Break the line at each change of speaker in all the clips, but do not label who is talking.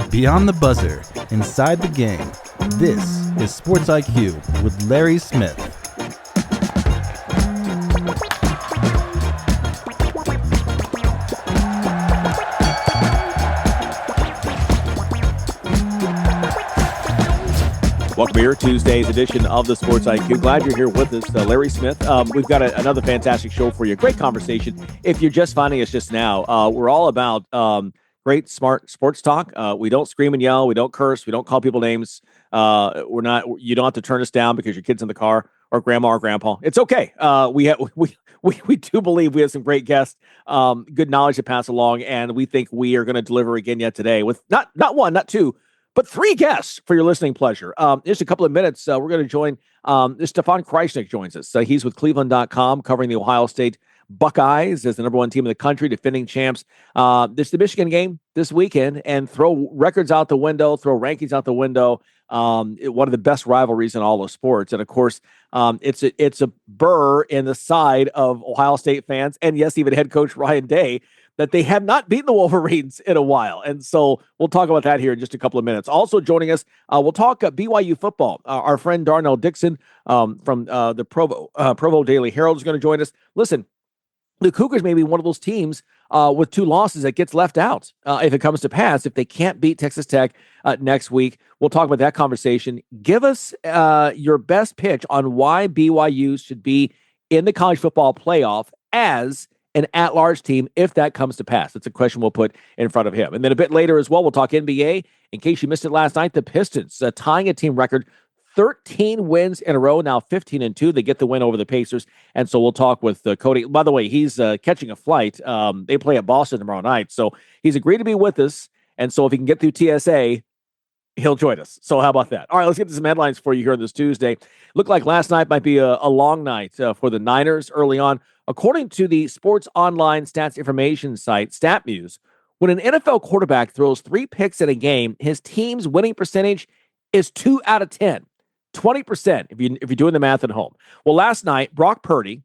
Beyond the buzzer, inside the game, this is Sports IQ with Larry Smith.
Welcome here, Tuesday's edition of the Sports IQ. Glad you're here with us, Larry Smith. We've got another fantastic show for you. Great conversation. If you're just finding us just now, we're all about great, smart sports talk. We don't scream and yell. We don't curse. We don't call people names. You don't have to turn us down because your kid's in the car or grandma or grandpa. It's okay. We do believe we have some great guests, good knowledge to pass along, and we think we are going to deliver again yet today with not one, not two, but three guests for your listening pleasure. Just a couple of minutes, we're going to join Stefan Krajisnik joins us. He's with Cleveland.com covering the Ohio State Buckeyes as the number one team in the country, defending champs. This is the Michigan game this weekend, and throw records out the window, throw rankings out the window. One of the best rivalries in all of sports. And of course, it's a burr in the side of Ohio State fans, and yes, even head coach Ryan Day, that they have not beaten the Wolverines in a while. And so we'll talk about that here in just a couple of minutes. Also joining us, we'll talk BYU football. Our friend Darnell Dickson from the Provo Daily Herald is going to join us. Listen, the Cougars may be one of those teams with two losses that gets left out if it comes to pass, if they can't beat Texas Tech next week. We'll talk about that conversation. Give us your best pitch on why BYU should be in the college football playoff as an at-large team if that comes to pass. It's a question we'll put in front of him. And then a bit later as well, we'll talk NBA. In case you missed it last night, the Pistons tying a team record 13 wins in a row, now 15-2. They get the win over the Pacers. And so we'll talk with Cody. By the way, he's catching a flight. They play at Boston tomorrow night. So he's agreed to be with us. And so if he can get through TSA, he'll join us. So how about that? All right, let's get to some headlines for you here on this Tuesday. Looked like last night might be a long night for the Niners early on. According to the sports online stats information site, StatMuse, when an NFL quarterback throws 3 picks in a game, his team's winning percentage is 2 out of 10. 20% if you're doing the math at home. Well, last night, Brock Purdy,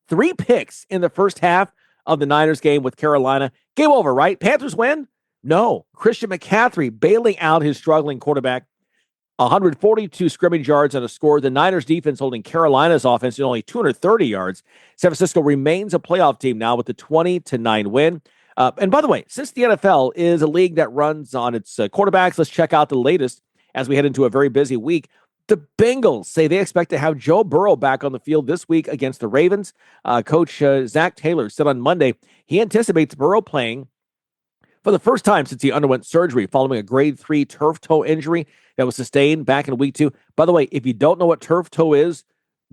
3 picks in the first half of the Niners game with Carolina. Game over, right? Panthers win? No. Christian McCaffrey bailing out his struggling quarterback. 142 scrimmage yards and a score. The Niners defense holding Carolina's offense to only 230 yards. San Francisco remains a playoff team now with a 20-9 win. And by the way, since the NFL is a league that runs on its quarterbacks, let's check out the latest as we head into a very busy week. The Bengals say they expect to have Joe Burrow back on the field this week against the Ravens. Coach Zach Taylor said on Monday he anticipates Burrow playing for the first time since he underwent surgery following a grade 3 turf toe injury that was sustained back in week 2. By the way, if you don't know what turf toe is,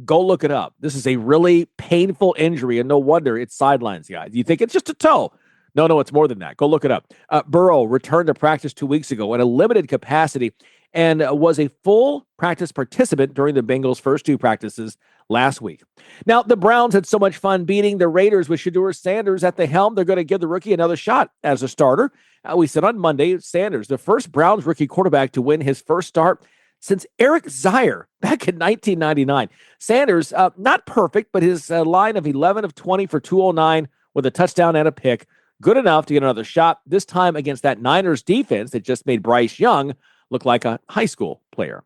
go look it up. This is a really painful injury, and no wonder it sidelines guys. You think it's just a toe. No, it's more than that. Go look it up. Burrow returned to practice 2 weeks ago in a limited capacity and was a full practice participant during the Bengals' first 2 practices last week. Now, the Browns had so much fun beating the Raiders with Shedeur Sanders at the helm. They're going to give the rookie another shot as a starter. We said on Monday, Sanders, the first Browns rookie quarterback to win his first start since Eric Zier back in 1999. Sanders, not perfect, but his line of 11 of 20 for 209 with a touchdown and a pick, good enough to get another shot, this time against that Niners defense that just made Bryce Young look like a high school player.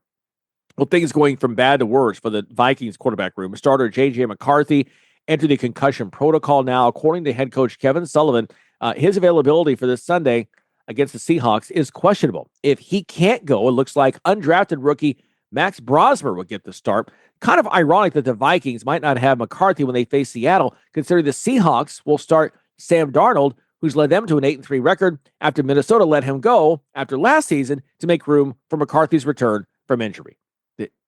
Well, things going from bad to worse for the Vikings quarterback room. Starter J.J. McCarthy entered the concussion protocol now. According to head coach Kevin Sullivan, his availability for this Sunday against the Seahawks is questionable. If he can't go, it looks like undrafted rookie Max Brosmer will get the start. Kind of ironic that the Vikings might not have McCarthy when they face Seattle, considering the Seahawks will start Sam Darnold, who's led them to an 8-3 record after Minnesota let him go after last season to make room for McCarthy's return from injury.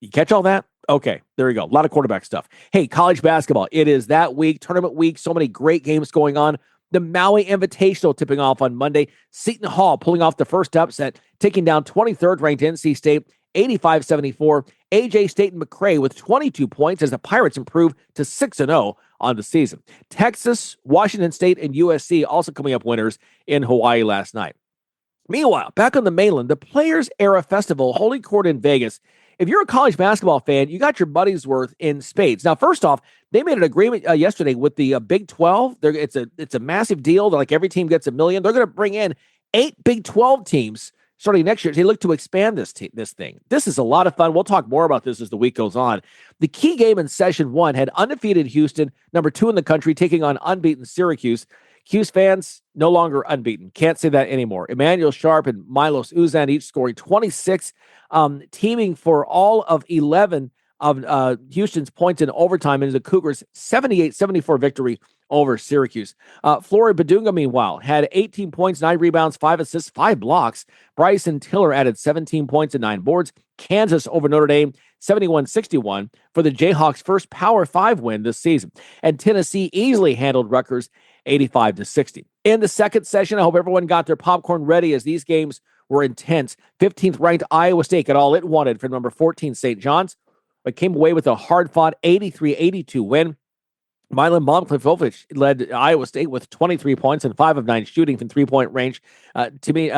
You catch all that? Okay, there you go. A lot of quarterback stuff. Hey, college basketball. It is that week, tournament week. So many great games going on. The Maui Invitational tipping off on Monday. Seton Hall pulling off the first upset, taking down 23rd ranked NC State, 85-74. AJ Staten McCray with 22 points as the Pirates improve to 6-0 on the season. Texas, Washington State, and USC also coming up winners in Hawaii last night. Meanwhile, back on the mainland, the Players Era Festival holding court in Vegas if you're a college basketball fan, you got your money's worth in spades. Now, first off, they made an agreement yesterday with the Big 12. It's a massive deal. Like every team gets $1 million. They're going to bring in 8 Big 12 teams starting next year. They look to expand this thing. This is a lot of fun. We'll talk more about this as the week goes on. The key game in session 1 had undefeated Houston, number 2 in the country, taking on unbeaten Syracuse. Hughes fans no longer unbeaten. Can't say that anymore. Emmanuel Sharp and Milos Uzan each scoring 26, teaming for all of 11 of Houston's points in overtime into the Cougars' 78-74 victory over Syracuse. Flory Badunga, meanwhile, had 18 points, 9 rebounds, 5 assists, 5 blocks. Bryson Tiller added 17 points and 9 boards. Kansas over Notre Dame, 71-61 for the Jayhawks' first Power 5 win this season. And Tennessee easily handled Rutgers 85-60. In the second session, I hope everyone got their popcorn ready as these games were intense. 15th ranked Iowa State got all it wanted from number 14 St. John's, but came away with a hard-fought 83-82 win. Milan Momklevovic led Iowa State with 23 points and 5 of 9 shooting from three-point range. Tamid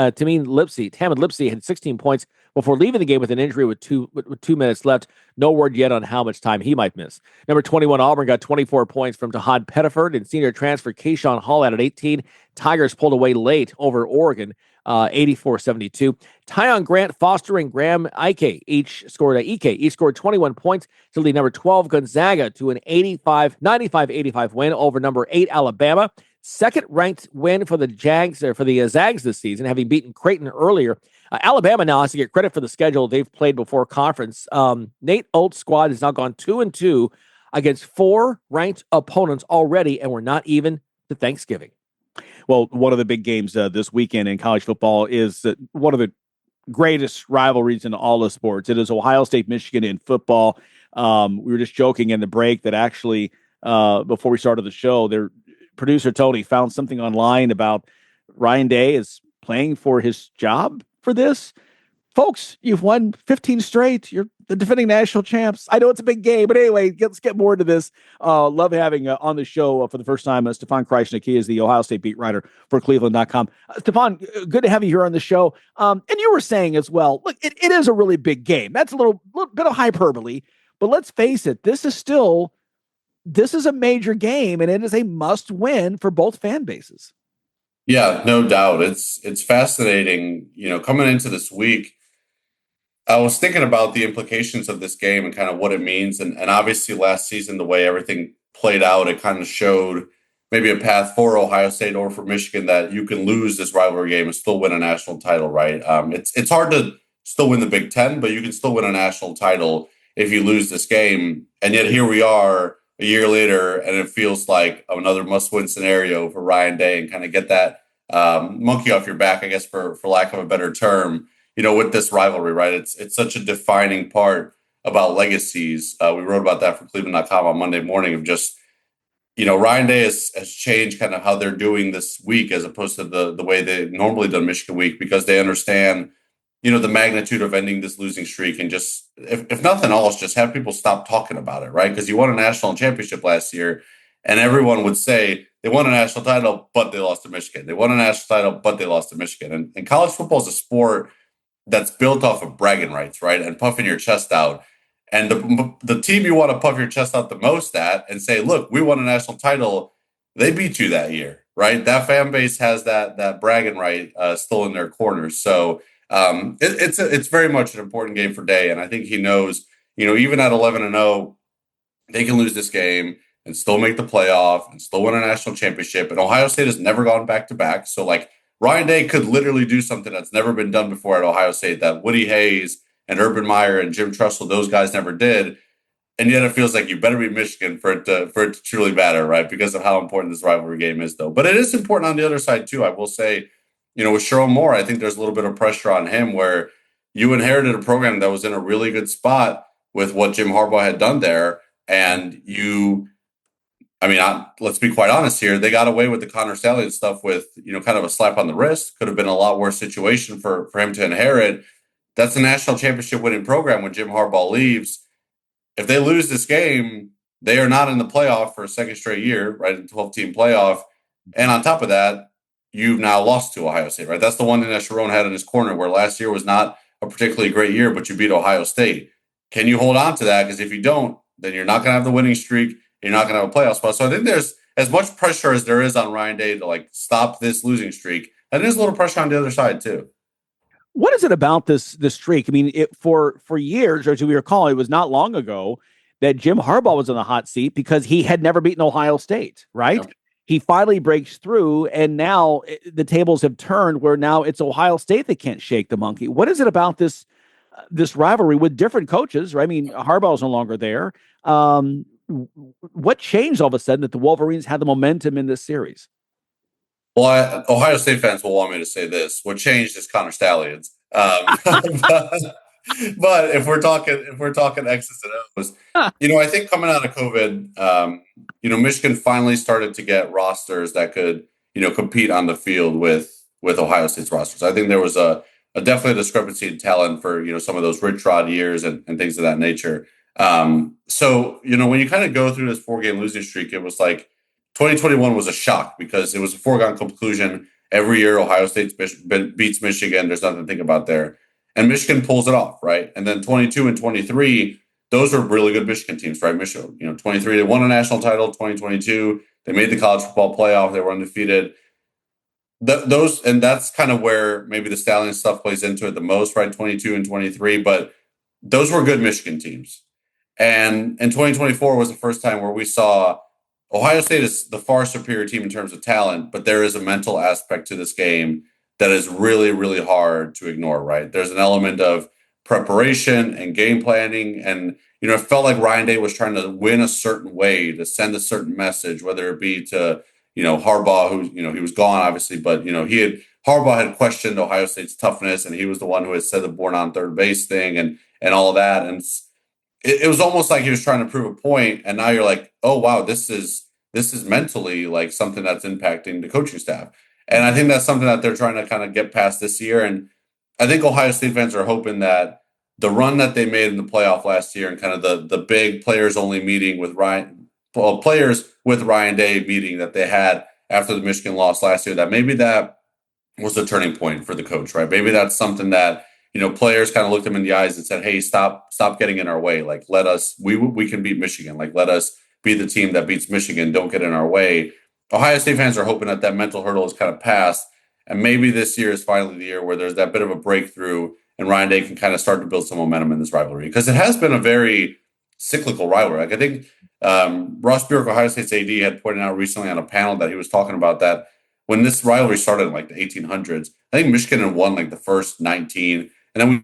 Lipsy had 16 points before leaving the game with an injury with 2 minutes left. No word yet on how much time he might miss. Number 21 Auburn got 24 points from Tahad Pettiford, and senior transfer Kayshawn Hall added 18. Tigers pulled away late over Oregon, 84-72. Tyon Grant, Foster, and Graham Ike each scored 21 points to lead number 12 Gonzaga to an 95-85 win over number 8 Alabama. Second ranked win for the Zags this season, having beaten Creighton earlier. Alabama now has to get credit for the schedule they've played before conference. Nate Oates' squad has now gone 2-2 against 4 ranked opponents already, and we're not even to Thanksgiving.
Well, one of the big games this weekend in college football is one of the greatest rivalries in all of sports. It is Ohio State-Michigan in football. We were just joking in the break that actually, before we started the show, their producer Tony found something online about Ryan Day is playing for his job for this. Folks, you've won 15 straight. You're the defending national champs. I know it's a big game, but anyway, let's get more into this. Love having on the show for the first time Stefan Krajisnik. He is the Ohio State beat writer for Cleveland.com. Stefan, good to have you here on the show. And you were saying as well, look, it is a really big game. That's a little bit of hyperbole, but let's face it, this is a major game, and it is a must win for both fan bases.
Yeah, no doubt. It's fascinating. Coming into this week, I was thinking about the implications of this game and kind of what it means. And obviously last season, the way everything played out, it kind of showed maybe a path for Ohio State or for Michigan that you can lose this rivalry game and still win a national title, right? It's hard to still win the Big Ten, but you can still win a national title if you lose this game. And yet here we are a year later, and it feels like another must-win scenario for Ryan Day and kind of get that monkey off your back, I guess, for lack of a better term, with this rivalry, right? It's such a defining part about legacies. We wrote about that for Cleveland.com on Monday morning of just, Ryan Day has changed kind of how they're doing this week as opposed to the way they normally done Michigan week, because they understand, the magnitude of ending this losing streak and just, if nothing else, just have people stop talking about it, right? Because you won a national championship last year, and everyone would say they won a national title, but they lost to Michigan. They won a national title, but they lost to Michigan. And college football is a sport that's built off of bragging rights, right? And puffing your chest out. And the team you want to puff your chest out the most at and say, look, we won a national title, they beat you that year, right? That fan base has that bragging right still in their corners. So it's very much an important game for Day. And I think he knows, even at 11-0, they can lose this game and still make the playoff and still win a national championship. And Ohio State has never gone back-to-back. So, Ryan Day could literally do something that's never been done before at Ohio State that Woody Hayes and Urban Meyer and Jim Tressel, those guys never did. And yet it feels like you better be Michigan for it to truly matter, right? Because of how important this rivalry game is, though. But it is important on the other side, too. I will say, with Sherrone Moore, I think there's a little bit of pressure on him where you inherited a program that was in a really good spot with what Jim Harbaugh had done there. And let's be quite honest here. They got away with the Connor Stallion stuff with, kind of a slap on the wrist. Could have been a lot worse situation for him to inherit. That's a national championship winning program when Jim Harbaugh leaves. If they lose this game, they are not in the playoff for a second straight year, right? In 12-team playoff. And on top of that, you've now lost to Ohio State, right? That's the one thing that Sherrone had in his corner, where last year was not a particularly great year, but you beat Ohio State. can you hold on to that? Because if you don't, then you're not going to have the winning streak. You're not going to have a playoff spot. So I think there's as much pressure as there is on Ryan Day to like stop this losing streak. And there's a little pressure on the other side too.
What is it about this streak? I mean, for years, or as we recall, it was not long ago that Jim Harbaugh was in the hot seat because he had never beaten Ohio State, right? Yep. He finally breaks through, and now the tables have turned where now it's Ohio State that can't shake the monkey. What is it about this rivalry with different coaches, right? I mean, Harbaugh's no longer there. What changed all of a sudden that the Wolverines had the momentum in this series?
Well, Ohio State fans will want me to say this. What changed is Connor Stallions. But if we're talking X's and O's, I think coming out of COVID, Michigan finally started to get rosters that could, compete on the field with Ohio State's rosters. I think there was a definitely a discrepancy in talent for, some of those Rich Rod years and things of that nature. So, when you kind of go through this 4-game losing streak, it was like 2021 was a shock because it was a foregone conclusion. Every year, Ohio State beats Michigan. There's nothing to think about there. And Michigan pulls it off, right? And then 22 and 23, those are really good Michigan teams, right? Michigan, 23, they won a national title. 2022, they made the college football playoff. They were undefeated. And that's kind of where maybe the Stallion stuff plays into it the most, right? 22 and 23, but those were good Michigan teams. And in 2024 was the first time where we saw Ohio State is the far superior team in terms of talent, but there is a mental aspect to this game that is really, really hard to ignore, right? There's an element of preparation and game planning. And, it felt like Ryan Day was trying to win a certain way to send a certain message, whether it be to, Harbaugh, who, he was gone, obviously, but, Harbaugh had questioned Ohio State's toughness, and he was the one who had said the born on third base thing and all of that. And it was almost like he was trying to prove a point. And now you're like, oh, wow, this is mentally like something that's impacting the coaching staff. And I think that's something that they're trying to kind of get past this year. And I think Ohio State fans are hoping that the run that they made in the playoff last year and kind of the big players only meeting with players with Ryan Day meeting that they had after the Michigan loss last year, that maybe that was a turning point for the coach, right? Maybe that's something that, players kind of looked him in the eyes and said, hey, stop getting in our way. Like, let us, we can beat Michigan. Like, let us be the team that beats Michigan. Don't get in our way. Ohio State fans are hoping that mental hurdle is kind of passed. And maybe this year is finally the year where there's that bit of a breakthrough and Ryan Day can kind of start to build some momentum in this rivalry. Because it has been a very cyclical rivalry. Like, I think Ross Bjork, Ohio State's AD, had pointed out recently on a panel that he was talking about that when this rivalry started in like the 1800s, I think Michigan had won like the first 19. And then we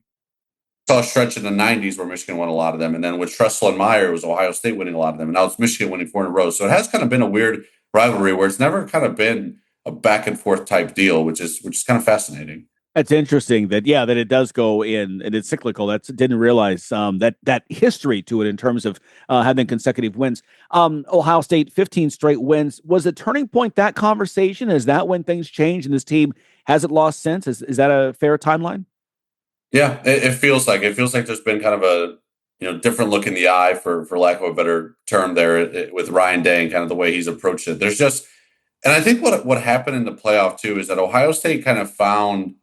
saw a stretch in the 90s where Michigan won a lot of them. And then with Tressel and Meyer, it was Ohio State winning a lot of them. And now it's Michigan winning 4 in a row. So it has kind of been a weird rivalry where it's never kind of been a back and forth type deal, which is kind of fascinating.
That's interesting that it does go in and it's cyclical. Didn't realize that history to it in terms of having consecutive wins. Ohio State 15 straight wins. Was a turning point that conversation? Is that when things changed and this team hasn't lost since? Is that a fair timeline?
Yeah, it feels like there's been kind of a different look in the eye, for lack of a better term, there with Ryan Day and kind of the way he's approached it. There's just, and I think what happened in the playoff too is that Ohio State kind of found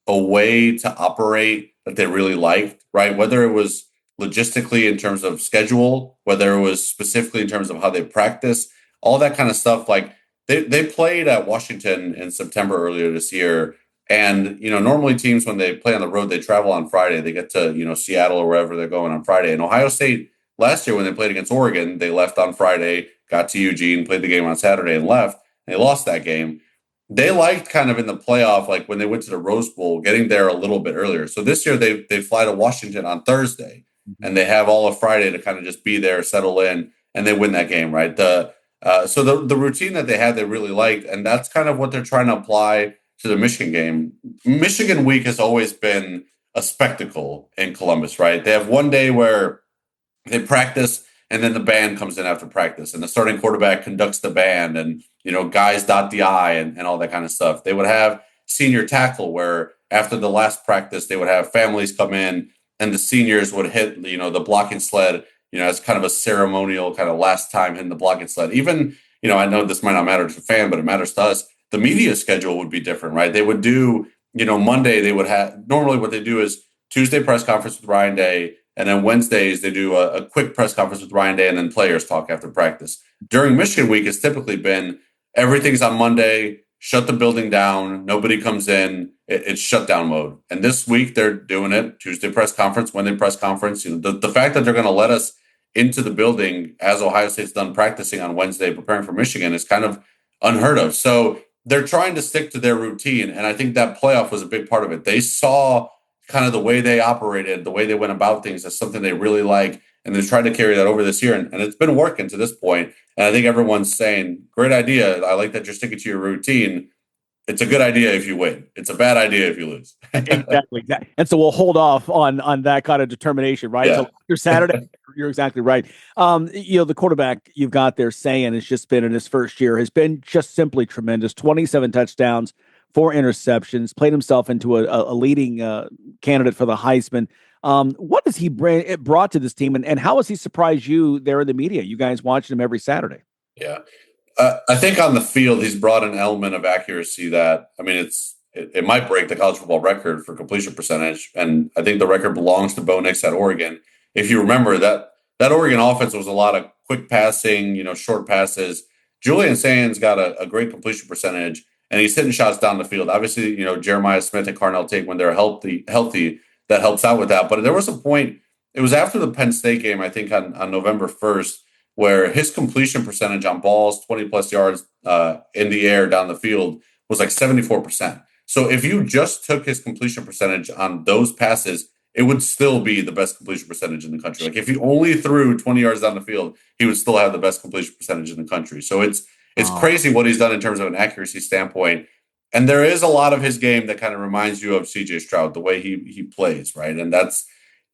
a way to operate that they really liked, right? Whether it was logistically in terms of schedule, whether it was specifically in terms of how they practice, all that kind of stuff. Like they played at Washington in September earlier this year. And, normally teams, when they play on the road, they travel on Friday. They get to, Seattle or wherever they're going on Friday. And Ohio State last year, when they played against Oregon, they left on Friday, got to Eugene, played the game on Saturday and left. They lost that game. They liked kind of in the playoff, like when they went to the Rose Bowl, getting there a little bit earlier. So this year they fly to Washington on Thursday and they have all of Friday to kind of just be there, settle in, and they win that game, right? So the routine that they had, they really liked. And that's kind of what they're trying to apply to the Michigan game. Michigan week has always been a spectacle in Columbus, right? They have one day where they practice and then the band comes in after practice and the starting quarterback conducts the band and, guys dot the I and all that kind of stuff. They would have senior tackle where after the last practice, they would have families come in and the seniors would hit, the blocking sled, as kind of a ceremonial kind of last time hitting the blocking sled. Even, I know this might not matter to the fan, but it matters to us. The media schedule would be different, right? They would do, Monday they would have, normally what they do is Tuesday press conference with Ryan Day, And then Wednesdays, they do a quick press conference with Ryan Day and then players talk after practice. During Michigan week, it's typically been everything's on Monday, shut the building down, nobody comes in, it's shutdown mode. And this week, they're doing it. Tuesday press conference, Wednesday press conference. The fact that they're going to let us into the building as Ohio State's done practicing on Wednesday, preparing for Michigan, is kind of unheard of. So they're trying to stick to their routine. And I think that playoff was a big part of it. They saw kind of the way they operated, the way they went about things as something they really like. And they're trying to carry that over this year. And it's been working to this point. And I think everyone's saying, great idea. I like that you're sticking to your routine. It's a good idea if you win. It's a bad idea if you lose.
Exactly. And so we'll hold off on that kind of determination, right?
Yeah.
So after Saturday, you're exactly right. The quarterback you've got there saying has just been in his first year has been just simply tremendous. 27 touchdowns, 4 interceptions, played himself into a leading candidate for the Heisman. What does he brought to this team, and how has he surprised you there in the media? You guys watching him every Saturday.
Yeah. I think on the field, he's brought an element of accuracy that, I mean, it might break the college football record for completion percentage. And I think the record belongs to Bo Nix at Oregon. If you remember that Oregon offense was a lot of quick passing, short passes. Julian Sands got a great completion percentage, and he's hitting shots down the field. Obviously, Jeremiah Smith and Carnell Tate, when they're healthy, that helps out with that. But there was a point, it was after the Penn State game, I think on November 1st, where his completion percentage on balls 20 plus yards in the air down the field was like 74%. So if you just took his completion percentage on those passes, it would still be the best completion percentage in the country. Like if he only threw 20 yards down the field, he would still have the best completion percentage in the country. So it's crazy what he's done in terms of an accuracy standpoint. And there is a lot of his game that kind of reminds you of CJ Stroud, the way he plays, right? And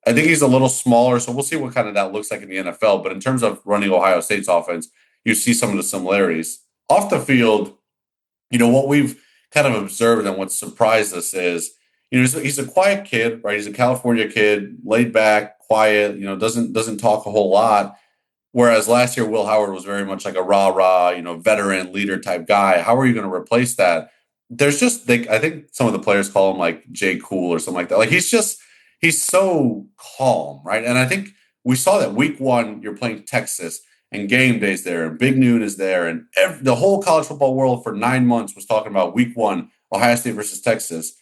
I think he's a little smaller, so we'll see what kind of that looks like in the NFL. But in terms of running Ohio State's offense, you see some of the similarities. Off the field, what we've kind of observed and what surprised us is, he's a quiet kid, right? He's a California kid, laid back, quiet, doesn't talk a whole lot. Whereas last year, Will Howard was very much like a rah-rah, veteran leader type guy. How are you going to replace that? There's I think some of the players call him like Jay Cool or something like that. Like he's so calm, right? And I think we saw that week 1, you're playing Texas and game day's there and Big Noon is there. And the whole college football world for 9 months was talking about week 1, Ohio State versus Texas.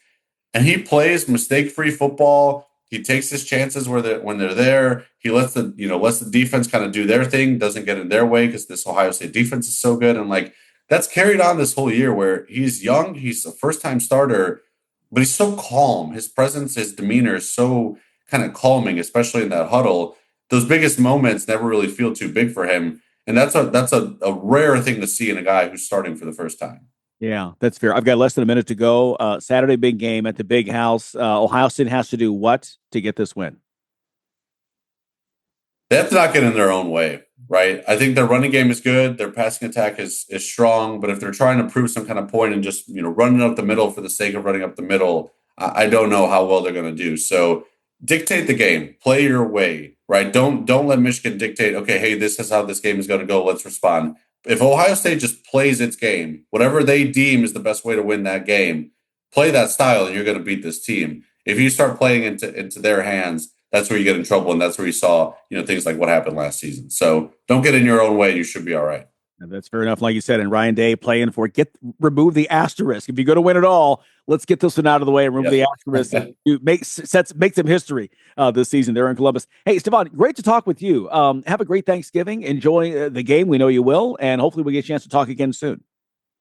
And he plays mistake-free football. He takes his chances when they're there. He lets the defense kind of do their thing, doesn't get in their way because this Ohio State defense is so good. And that's carried on this whole year where he's young, he's a first-time starter, but he's so calm. His presence, his demeanor is so kind of calming, especially in that huddle. Those biggest moments never really feel too big for him. And that's a rare thing to see in a guy who's starting for the first time.
Yeah, that's fair. I've got less than a minute to go. Saturday big game at the Big House. Ohio State has to do what to get this win?
They have to not get in their own way, right? I think their running game is good. Their passing attack is strong. But if they're trying to prove some kind of point and just running up the middle for the sake of running up the middle, I don't know how well they're going to do. So dictate the game, play your way, right? Don't let Michigan dictate, okay, hey, this is how this game is going to go. Let's respond. If Ohio State just plays its game, whatever they deem is the best way to win that game, play that style and you're going to beat this team. If you start playing into their hands, that's where you get in trouble. And that's where you saw, things like what happened last season. So don't get in your own way. You should be all right.
And that's fair enough. Like you said, and Ryan Day playing for remove the asterisk. If you're going to win it all, let's get this one out of the way and remove the asterisk. Make some history this season there in Columbus. Hey, Stefan, great to talk with you. Have a great Thanksgiving. Enjoy the game. We know you will. And hopefully we get a chance to talk again soon.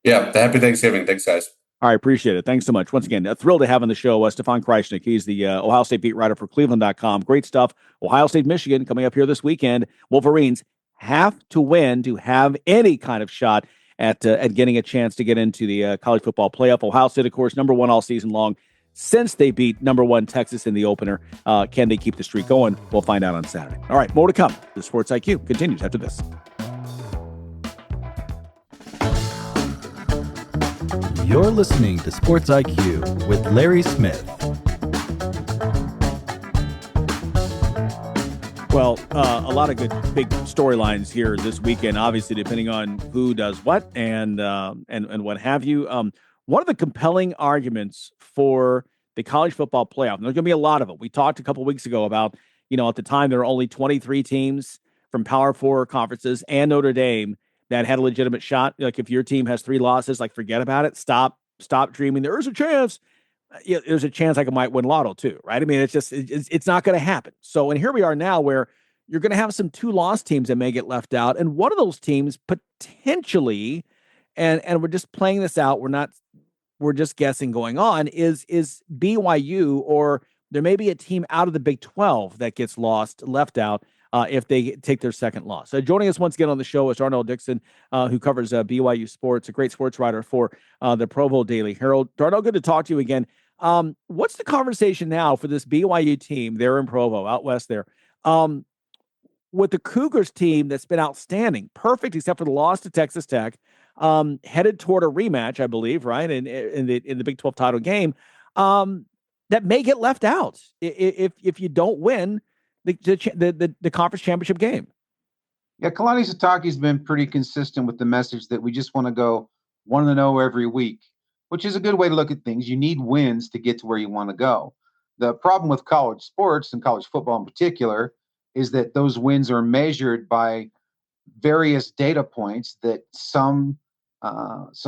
Yeah. Happy Thanksgiving. Thanks, guys.
All right. Appreciate it. Thanks so much. Once again, thrilled to have on the show Stefan Krajisnik. He's the Ohio State beat writer for Cleveland.com. Great stuff. Ohio State, Michigan coming up here this weekend. Wolverines have to win to have any kind of shot at getting a chance to get into the college football playoff. Ohio State, of course, number 1 all season long since they beat number 1 Texas in the opener. Can they keep the streak going? We'll find out on Saturday. All right, more to come. The Sports IQ continues after this.
You're listening to Sports IQ with Larry Smith.
Well, a lot of good big storylines here this weekend, obviously, depending on who does what and what have you. One of the compelling arguments for the college football playoff, and there's going to be a lot of it. We talked a couple weeks ago about, at the time, there were only 23 teams from Power Four conferences and Notre Dame that had a legitimate shot. Like if your team has 3 losses, like forget about it. Stop dreaming. There's a chance. There's a chance I might win lotto too, right? I mean, it's not going to happen. So, and here we are now where you're going to have some 2-loss teams that may get left out. And one of those teams potentially, and we're just playing this out. We're just guessing going on is BYU, or there may be a team out of the Big 12 that gets left out if they take their second loss. Joining us once again on the show is Darnell Dickson, who covers BYU sports, a great sports writer for the Provo Daily Herald. Darnell, good to talk to you again. What's the conversation now for this BYU team there in Provo, out west there, with the Cougars team that's been outstanding, perfect except for the loss to Texas Tech, headed toward a rematch, I believe, right, in the Big 12 title game, that may get left out if you don't win the conference championship game.
Yeah, Kalani Sitake's been pretty consistent with the message that we just want to go 1-0 every week, which is a good way to look at things. You need wins to get to where you want to go. The problem with college sports and college football in particular is that those wins are measured by various data points that some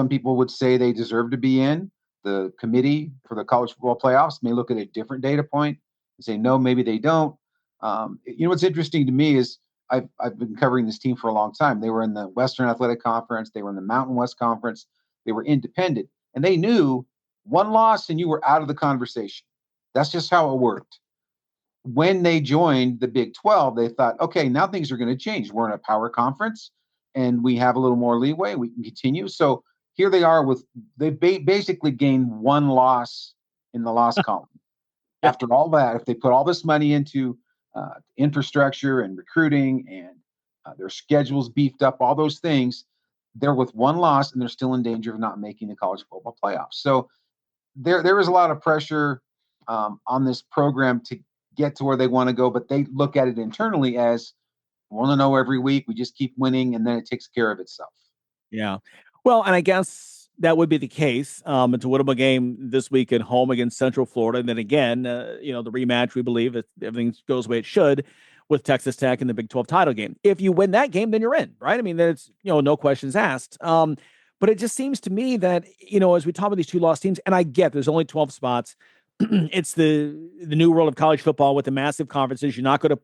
people would say they deserve to be in. The committee for the college football playoffs may look at a different data point and say, no, maybe they don't. What's interesting to me is I've been covering this team for a long time. They were in the Western Athletic Conference. They were in the Mountain West Conference. They were independent. And they knew one loss and you were out of the conversation. That's just how it worked. When they joined the Big 12, they thought, okay, now things are going to change. We're in a power conference and we have a little more leeway. We can continue. So here they are they basically gained one loss in the loss column. After all that, if they put all this money into infrastructure and recruiting and their schedules beefed up, all those things, they're with one loss and they're still in danger of not making the college football playoffs. So there is a lot of pressure on this program to get to where they want to go, but they look at it internally as 1-0 every week. We just keep winning and then it takes care of itself.
Yeah. Well, and I guess that would be the case. It's a winnable game this week at home against Central Florida. And then again, the rematch, we believe, if everything goes the way it should, with Texas Tech in the Big 12 title game. If you win that game, then you're in, right? I mean, it's, no questions asked. But it just seems to me that, as we talk about these 2-loss teams, and I get there's only 12 spots, it's the new world of college football with the massive conferences. You're not going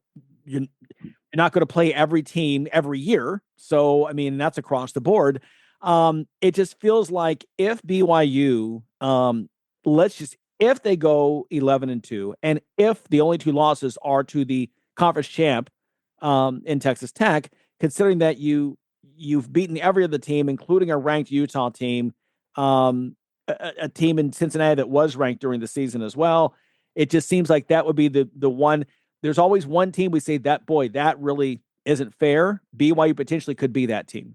to play every team every year. So, I mean, that's across the board. It just feels like if BYU, if they go 11-2, and if the only 2 losses are to the conference champ in Texas Tech, considering that you've beaten every other team, including a ranked Utah team, a team in Cincinnati that was ranked during the season as well. It just seems like that would be the one. There's always one team we say that really isn't fair. BYU potentially could be that team.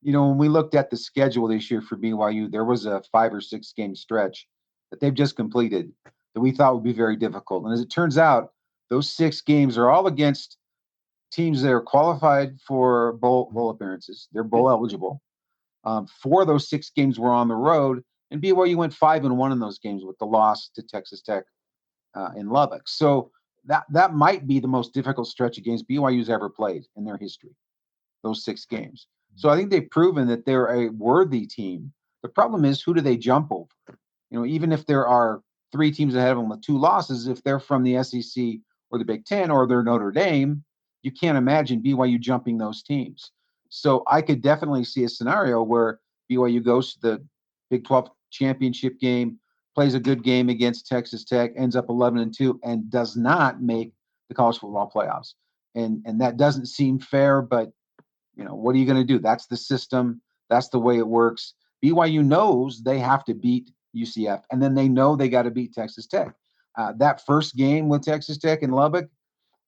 When we looked at the schedule this year for BYU, there was a 5 or 6 game stretch that they've just completed that we thought would be very difficult. And as it turns out, those 6 games are all against teams that are qualified for bowl appearances. They're bowl eligible. 4 of those 6 games were on the road, and BYU went 5-1 in those games with the loss to Texas Tech in Lubbock. So that might be the most difficult stretch of games BYU's ever played in their history, those 6 games. So I think they've proven that they're a worthy team. The problem is, who do they jump over? Even if there are 3 teams ahead of them with 2 losses, if they're from the SEC or the Big Ten or they're Notre Dame, you can't imagine BYU jumping those teams. So I could definitely see a scenario where BYU goes to the Big 12 championship game, plays a good game against Texas Tech, ends up 11-2, and does not make the college football playoffs. And that doesn't seem fair, but what are you going to do? That's the system. That's the way it works. BYU knows they have to beat UCF, and then they know they got to beat Texas Tech. That first game with Texas Tech in Lubbock,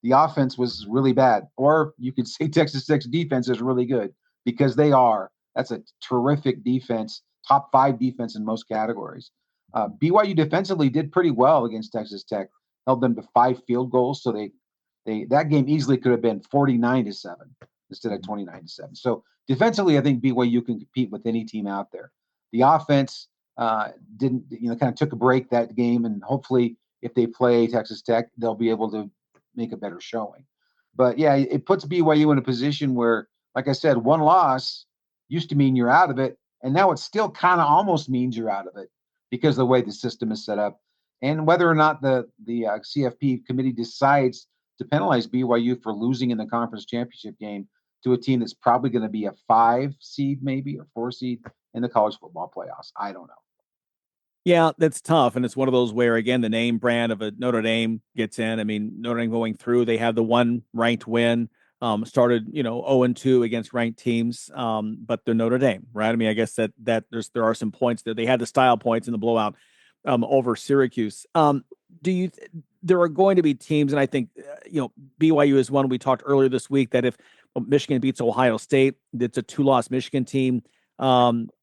the offense was really bad. Or you could say Texas Tech's defense is really good, because they are. That's a terrific defense, top 5 defense in most categories. BYU defensively did pretty well against Texas Tech, held them to 5 field goals. So that game easily could have been 49-7 instead of 29-7. So defensively, I think BYU can compete with any team out there. The offense didn't, kind of took a break that game, and hopefully if they play Texas Tech, they'll be able to make a better showing. But yeah, it puts BYU in a position where, like I said, one loss used to mean you're out of it, and now it still kind of almost means you're out of it because of the way the system is set up, and whether or not the CFP committee decides to penalize BYU for losing in the conference championship game to a team that's probably going to be a 5 seed, maybe, or 4 seed in the college football playoffs. I don't know.
Yeah, that's tough. And it's one of those where, again, the name brand of a Notre Dame gets in. I mean, Notre Dame going through, they have the one ranked win, started, 0-2 against ranked teams, but they're Notre Dame, right? I mean, I guess that there are some points there. They had the style points in the blowout over Syracuse. There are going to be teams, and I think, BYU is one we talked earlier this week that if Michigan beats Ohio State, it's a 2-loss Michigan team.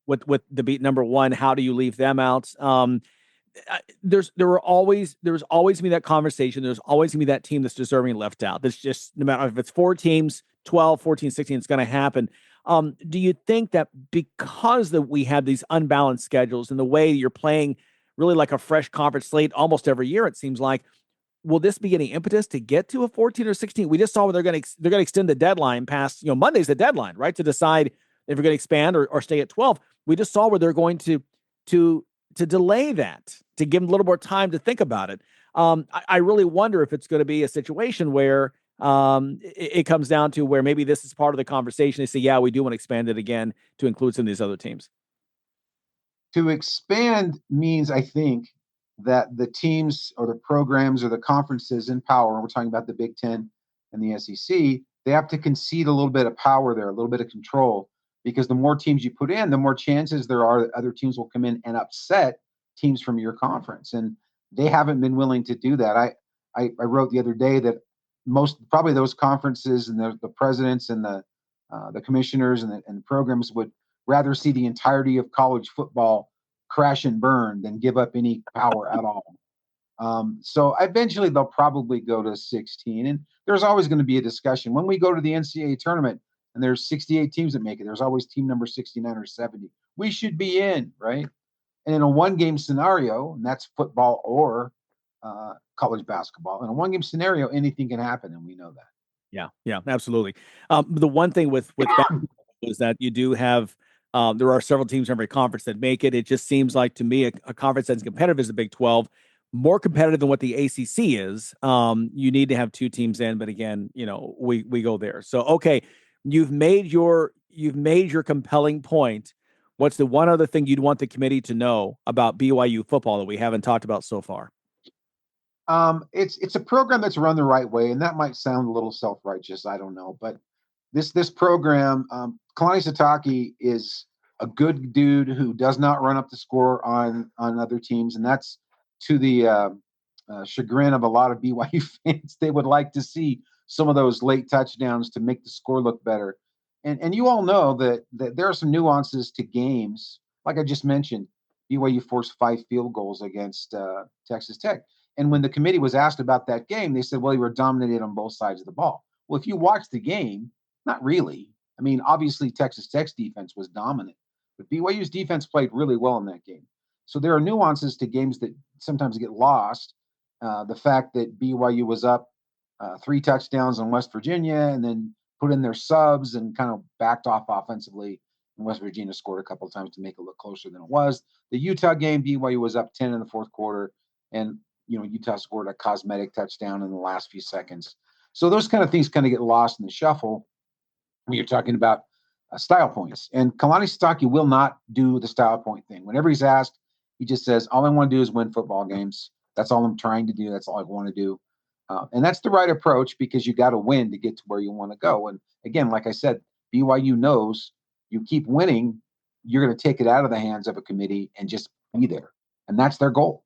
With the beat number one, how do you leave them out? There's always going to be that conversation. There's always going to be that team that's deserving left out. That's just, no matter if it's 4 teams, 12, 14, 16, it's going to happen. Do you think that because we have these unbalanced schedules and the way you're playing really like a fresh conference slate almost every year, it seems like, will this be any impetus to get to a 14 or 16? We just saw where they're going to extend the deadline past, Monday's the deadline, right? To decide if we're going to expand or stay at 12. We just saw where they're going to delay that, to give them a little more time to think about it. I really wonder if it's going to be a situation where it comes down to where maybe this is part of the conversation. They say, yeah, we do want to expand it again to include some of these other teams.
To expand means, I think, that the teams or the programs or the conferences in power, we're talking about the Big Ten and the SEC, they have to concede a little bit of power there, a little bit of control, because the more teams you put in, the more chances there are that other teams will come in and upset teams from your conference. And they haven't been willing to do that. I wrote the other day that probably those conferences and the presidents and the commissioners and the programs would rather see the entirety of college football crash and burn than give up any power at all. So eventually they'll probably go to 16. And there's always going to be a discussion. When we go to the NCAA tournament and there's 68 teams that make it, there's always team number 69 or 70. We should be in, right? And in a one-game scenario, and that's football or college basketball, in a one-game scenario, anything can happen, and we know that.
Yeah, absolutely. The one thing with basketball is that you do have there are several teams in every conference that make it. It just seems like to me a conference that's competitive is the Big 12, more competitive than what the ACC is. You need to have 2 teams in, but again, we go there. So okay, you've made your compelling point. What's the one other thing you'd want the committee to know about BYU football that we haven't talked about so far?
It's a program that's run the right way, and that might sound a little self-righteous. I don't know, but this program, Kalani Sitake is a good dude who does not run up the score on other teams, and that's to the chagrin of a lot of BYU fans. They would like to see some of those late touchdowns to make the score look better. And you all know that there are some nuances to games. Like I just mentioned, BYU forced 5 field goals against Texas Tech. And when the committee was asked about that game, they said, well, you were dominated on both sides of the ball. Well, if you watch the game, not really. I mean, obviously, Texas Tech's defense was dominant, but BYU's defense played really well in that game. So there are nuances to games that sometimes get lost. The fact that BYU was up 3 touchdowns on West Virginia and then put in their subs and kind of backed off offensively, and West Virginia scored a couple of times to make it look closer than it was. The Utah game, BYU was up 10 in the fourth quarter, and Utah scored a cosmetic touchdown in the last few seconds. So those kind of things kind of get lost in the shuffle when you're talking about style points. And Kalani Sitake will not do the style point thing. Whenever he's asked, he just says, all I want to do is win football games. That's all I'm trying to do. That's all I want to do. And that's the right approach, because you got to win to get to where you want to go. And again, like I said, BYU knows you keep winning, you're going to take it out of the hands of a committee and just be there. And that's their goal.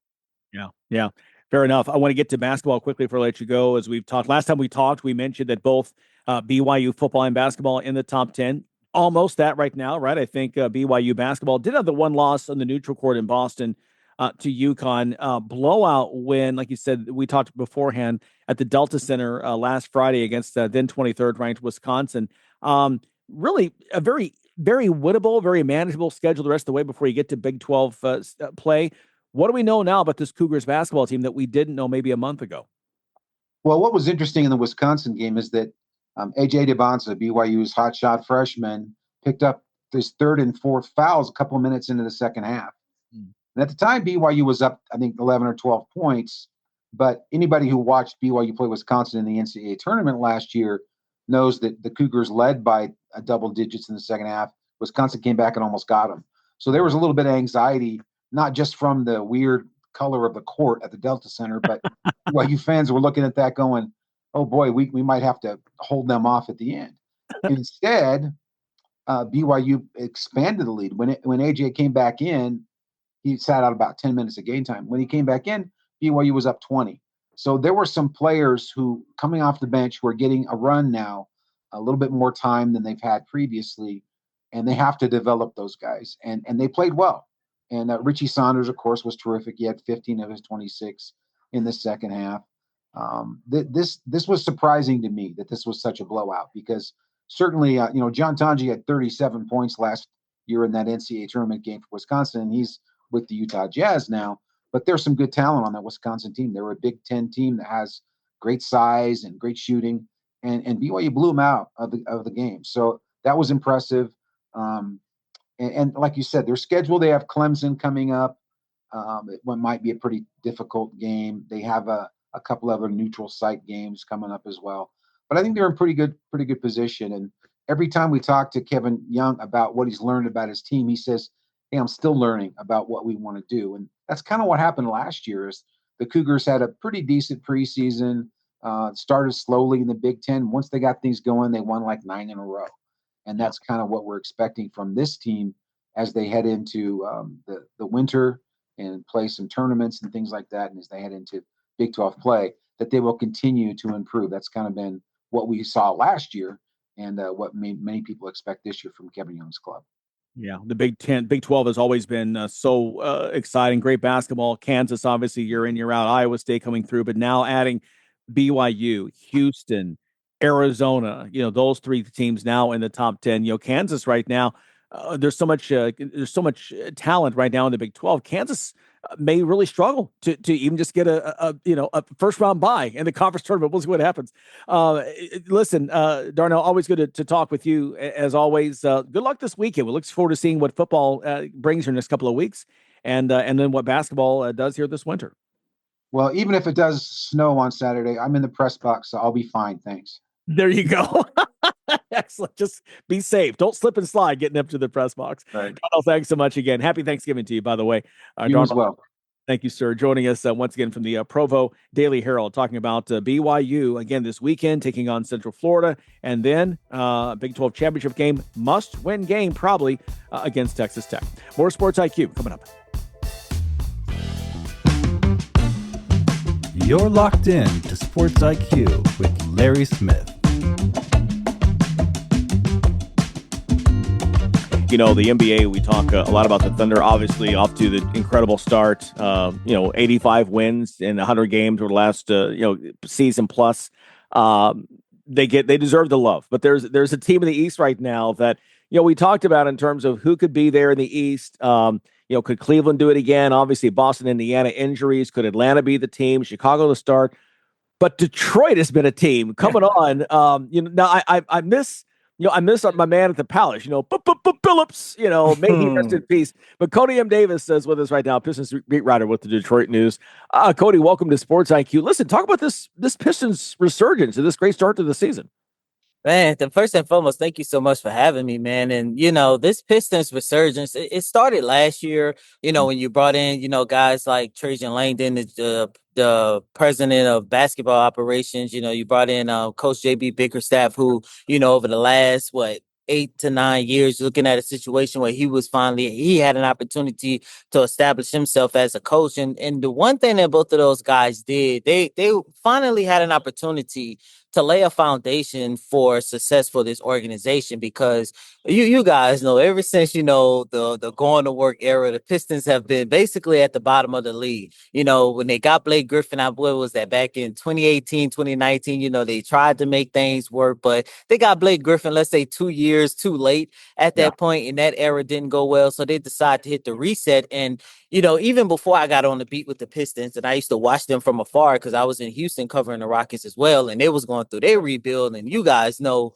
Yeah. Fair enough. I want to get to basketball quickly before I let you go. As we've talked, last time we talked, we mentioned that both BYU football and basketball in the top 10, almost that right now, right? I think BYU basketball did have the one loss on the neutral court in Boston to UConn. Blowout win, like you said, we talked beforehand at the Delta Center last Friday against then 23rd ranked Wisconsin. Really a very, very winnable, very manageable schedule the rest of the way before you get to Big 12 play. What do we know now about this Cougars basketball team that we didn't know maybe a month ago?
Well, what was interesting in the Wisconsin game is that AJ DeBonza, BYU's hotshot freshman, picked up his third and fourth fouls a couple of minutes into the second half. And at the time, BYU was up, I think, 11 or 12 points. But anybody who watched BYU play Wisconsin in the NCAA tournament last year knows that the Cougars led by double digits in the second half. Wisconsin came back and almost got them. So there was a little bit of anxiety, not just from the weird color of the court at the Delta Center, but BYU fans were looking at that going, oh boy, we might have to hold them off at the end. Instead, BYU expanded the lead. When AJ came back in, he sat out about 10 minutes of game time. When he came back in, BYU was up 20. So there were some players who, coming off the bench, who are getting a run now, a little bit more time than they've had previously, and they have to develop those guys. And they played well. And Richie Saunders, of course, was terrific. He had 15 of his 26 in the second half. This was surprising to me that this was such a blowout, because certainly, John Tanji had 37 points last year in that NCAA tournament game for Wisconsin, and he's with the Utah Jazz now. But there's some good talent on that Wisconsin team. They were a Big Ten team that has great size and great shooting, and BYU blew them out of the game. So that was impressive. And like you said, their schedule, they have Clemson coming up. It might be a pretty difficult game. They have a couple other neutral site games coming up as well. But I think they're in pretty good position. And every time we talk to Kevin Young about what he's learned about his team, he says, hey, I'm still learning about what we want to do. And that's kind of what happened last year. Is the Cougars had a pretty decent preseason, started slowly in the Big Ten. Once they got things going, they won like 9 in a row. And that's kind of what we're expecting from this team as they head into the winter and play some tournaments and things like that. And as they head into Big 12 play, that they will continue to improve. That's kind of been what we saw last year, and what many people expect this year from Kevin Young's club.
Yeah, the Big 12 has always been so exciting. Great basketball. Kansas, obviously, year in, year out. Iowa State coming through, but now adding BYU, Houston, Arizona. Those three teams now in the top 10. Kansas right now. There's so much talent right now in the Big 12. Kansas may really struggle to even just get a first round bye in the conference tournament. We'll see what happens. Listen, Darnell, always good to talk with you as always. Good luck this weekend. We look forward to seeing what football brings here in the next couple of weeks, and then what basketball does here this winter.
Well, even if it does snow on Saturday, I'm in the press box, so I'll be fine. Thanks.
There you go. Excellent. Just be safe. Don't slip and slide getting up to the press box.
Right.
Darnell, thanks so much again. Happy Thanksgiving to you, by the way.
You
Darnell,
as well.
Thank you, sir. Joining us once again from the Provo Daily Herald, talking about BYU again this weekend, taking on Central Florida, and then Big 12 championship game, must-win game probably against Texas Tech. More Sports IQ coming up.
You're locked in to Sports IQ with Larry Smith.
The NBA, we talk a lot about the Thunder, obviously off to the incredible start, 85 wins in 100 games over the last, season plus. They deserve the love, but there's a team in the East right now that, we talked about in terms of who could be there in the East. Could Cleveland do it again? Obviously Boston, Indiana injuries. Could Atlanta be the team? Chicago to start, but Detroit has been a team coming on. Now I miss my man at the Palace, Phillips, may he rest in peace. But Cody M. Davis is with us right now, Pistons beat writer with the Detroit News. Cody, welcome to Sports IQ. Listen, talk about this Pistons resurgence and this great start to the season.
Man, first and foremost, thank you so much for having me, man. And, this Pistons resurgence, it started last year, when you brought in, guys like Trajan Langdon, the president of basketball operations. You brought in Coach J.B. Bickerstaff, who, over the last, 8 to 9 years, looking at a situation where he had an opportunity to establish himself as a coach. And the one thing that both of those guys did, they finally had an opportunity to lay a foundation for success for this organization, because you guys know, ever since, the going to work era, the Pistons have been basically at the bottom of the league. When they got Blake Griffin, what was that, back in 2018, 2019, they tried to make things work, but they got Blake Griffin, let's say 2 years too late at that point, and that era didn't go well. So they decided to hit the reset. And even before I got on the beat with the Pistons, and I used to watch them from afar because I was in Houston covering the Rockets as well, and they was going through their rebuild. And you guys know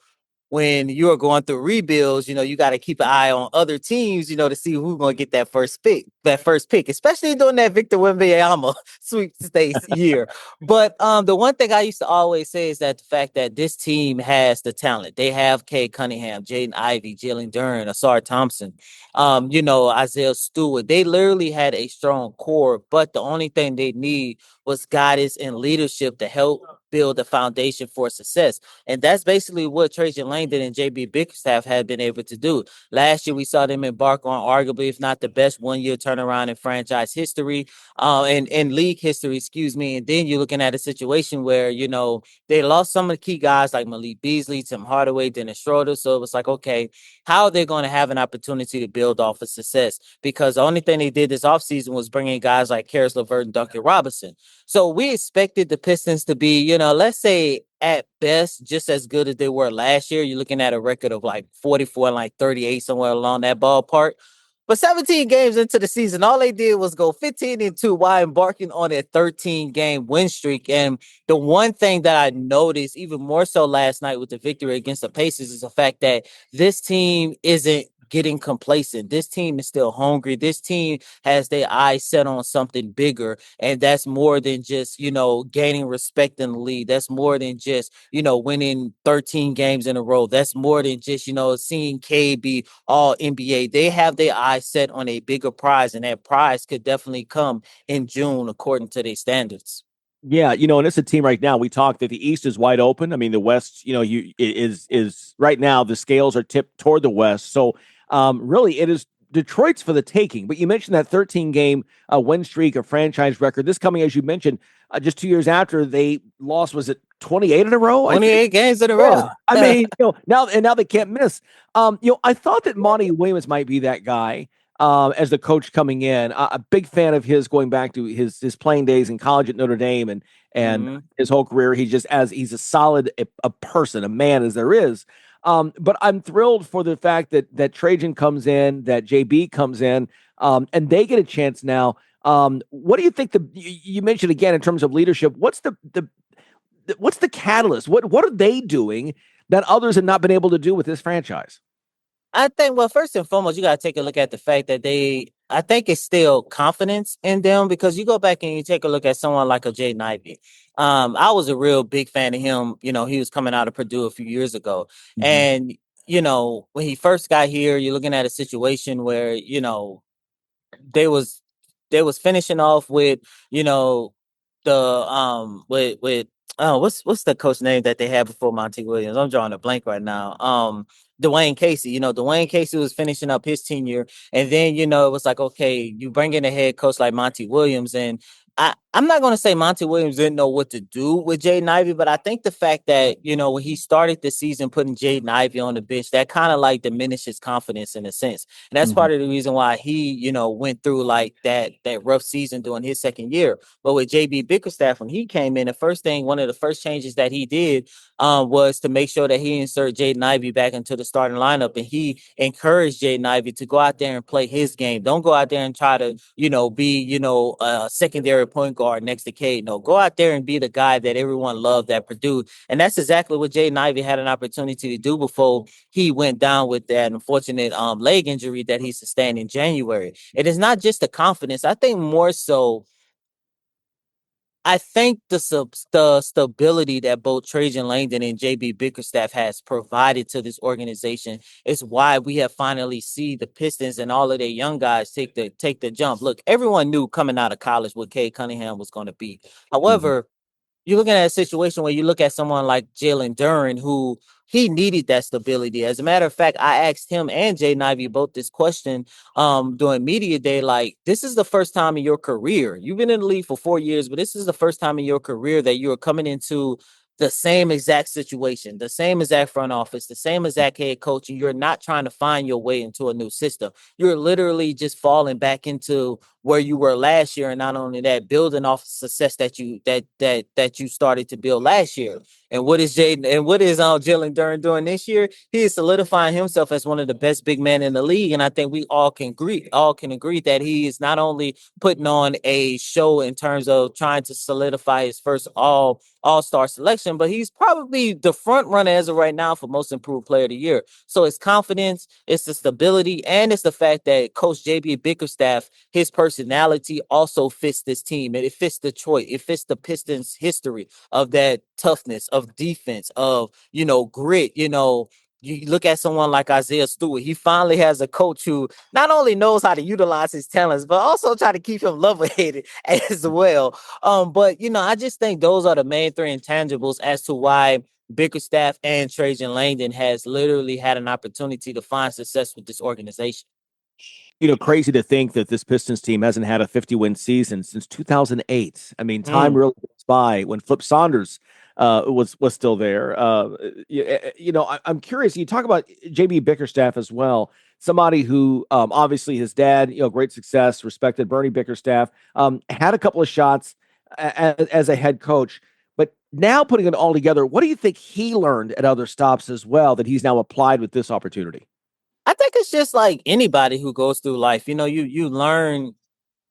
when you're going through rebuilds, you got to keep an eye on other teams, to see who's going to get that first pick, especially during that Victor Wembanyama sweepstakes year. But the one thing I used to always say is that the fact that this team has the talent. They have Cade Cunningham, Jaden Ivey, Jalen Duren, Asar Thompson, Isaiah Stewart. They literally had a strong core, but the only thing they need was guidance and leadership to help build the foundation for success. And that's basically what Trajan Langdon and JB Bickerstaff have been able to do. Last year, we saw them embark on arguably, if not the best one-year turnaround in franchise history, in league history, excuse me. And then you're looking at a situation where, they lost some of the key guys like Malik Beasley, Tim Hardaway, Dennis Schroeder. So it was like, okay, how are they going to have an opportunity to build off of success? Because the only thing they did this offseason was bring in guys like Karis LeVert and Duncan Robinson. So we expected the Pistons to be, let's say at best, just as good as they were last year. You're looking at a record of like 44 and like 38, somewhere along that ballpark. But 17 games into the season, all they did was go 15-2 while embarking on a 13-game win streak. And the one thing that I noticed even more so last night with the victory against the Pacers is the fact that this team isn't getting complacent. This team is still hungry. This team has their eyes set on something bigger. And that's more than just, gaining respect in the league. That's more than just, winning 13 games in a row. That's more than just, seeing K be all NBA. They have their eyes set on a bigger prize, and that prize could definitely come in June according to their standards.
Yeah, and it's a team right now. We talked that the East is wide open. I mean, the West, is right now the scales are tipped toward the West. So really, it is Detroit's for the taking. But you mentioned that 13-game win streak, a franchise record. This coming, as you mentioned, just 2 years after they lost, was it 28 in a row?
28 games in a row.
Yeah. I mean, now they can't miss. I thought that Monty Williams might be that guy. As the coach coming in, a big fan of his going back to his playing days in college at Notre Dame and his whole career. He's a solid a person, a man as there is. But I'm thrilled for the fact that Trajan comes in, that JB comes in, and they get a chance now. What do you think? You mentioned again in terms of leadership. What's the catalyst? What are they doing that others have not been able to do with this franchise?
I think, well, first and foremost, you got to take a look at the fact that I think it's still confidence in them, because you go back and you take a look at someone like a Jaden Ivey. I was a real big fan of him. He was coming out of Purdue a few years ago. Mm-hmm. And, when he first got here, you're looking at a situation where, they was finishing off with, the with what's the coach name that they had before Monty Williams? I'm drawing a blank right now. Dwayne Casey. Dwayne Casey was finishing up his tenure, and then it was like, okay, you bring in a head coach like Monty Williams, and I'm not going to say Monty Williams didn't know what to do with Jaden Ivey, but I think the fact that, when he started the season putting Jaden Ivey on the bench, that kind of like diminished his confidence in a sense. And that's part of the reason why he, went through like that rough season during his second year. But with JB Bickerstaff, when he came in, one of the first changes that he did was to make sure that he insert Jaden Ivey back into the starting lineup. And he encouraged Jaden Ivey to go out there and play his game. Don't go out there and try to, be, a secondary point guard next to Cade. No, go out there and be the guy that everyone loved at Purdue. And that's exactly what Jaden Ivey had an opportunity to do before he went down with that unfortunate leg injury that he sustained in January. It is not just the confidence. I think more so, the stability that both Trajan Langdon and JB Bickerstaff has provided to this organization is why we have finally seen the Pistons and all of their young guys take the jump. Look, everyone knew coming out of college what Cade Cunningham was going to be. However, you're looking at a situation where you look at someone like Jalen Duren, who he needed that stability. As a matter of fact, I asked him and Jaden Ivey both this question during media day. Like, this is the first time in your career. You've been in the league for 4 years, but this is the first time in your career that you're coming into the same exact situation, the same exact front office, the same exact head coach, and you're not trying to find your way into a new system. You're literally just falling back into where you were last year, and not only that, building off success that you started to build last year. And what is Jaden and what is Jalen Duren doing this year? He is solidifying himself as one of the best big men in the league, and I think we all can agree that he is not only putting on a show in terms of trying to solidify his first all-star selection, but he's probably the front runner as of right now for most improved player of the year. So it's confidence, it's the stability, and it's the fact that Coach JB Bickerstaff, his personality also fits this team, and it fits Detroit, it fits the Pistons history of that toughness, of defense, of grit. You look at someone like Isaiah Stewart. He finally has a coach who not only knows how to utilize his talents, but also try to keep him level-headed as well. But I just think those are the main three intangibles as to why Bickerstaff and Trajan Langdon has literally had an opportunity to find success with this organization.
Crazy to think that this Pistons team hasn't had a 50-win season since 2008. I mean, time really goes by. When Flip Saunders was still there. I'm curious. You talk about JB Bickerstaff as well. Somebody who obviously his dad, great success, respected. Bernie Bickerstaff had a couple of shots as a head coach, but now putting it all together, what do you think he learned at other stops as well that he's now applied with this opportunity?
I think it's just like anybody who goes through life. You learn,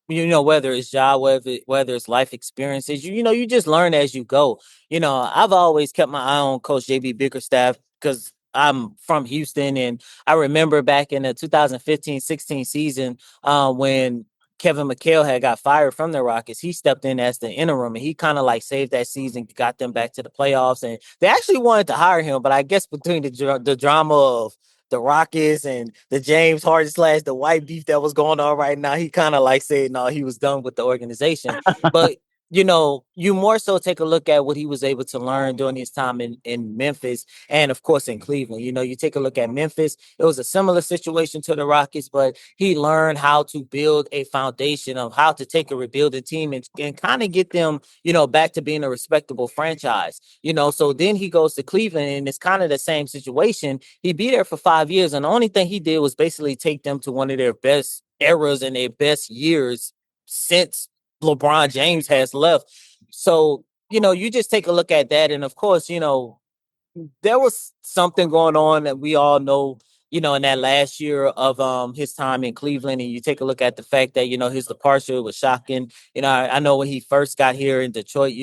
whether it's job, whether it's life experiences, you just learn as you go. I've always kept my eye on Coach JB Bickerstaff because I'm from Houston, and I remember back in the 2015-16 season when Kevin McHale had got fired from the Rockets. He stepped in as the interim, and he kind of like saved that season, got them back to the playoffs, and they actually wanted to hire him, but I guess between the drama of the Rockets and the James Harden / the white beef that was going on right now, he kind of like said, no, he was done with the organization. But, you more so take a look at what he was able to learn during his time in Memphis and, of course, in Cleveland. You take a look at Memphis. It was a similar situation to the Rockets, but he learned how to build a foundation of how to take a rebuilding team and kind of get them, back to being a respectable franchise. So then he goes to Cleveland, and it's kind of the same situation. He'd be there for 5 years, and the only thing he did was basically take them to one of their best eras and their best years since LeBron James has left. So, you just take a look at that. And of course, there was something going on that we all know, in that last year of his time in Cleveland. And you take a look at the fact that, his departure was shocking. I know when he first got here in Detroit,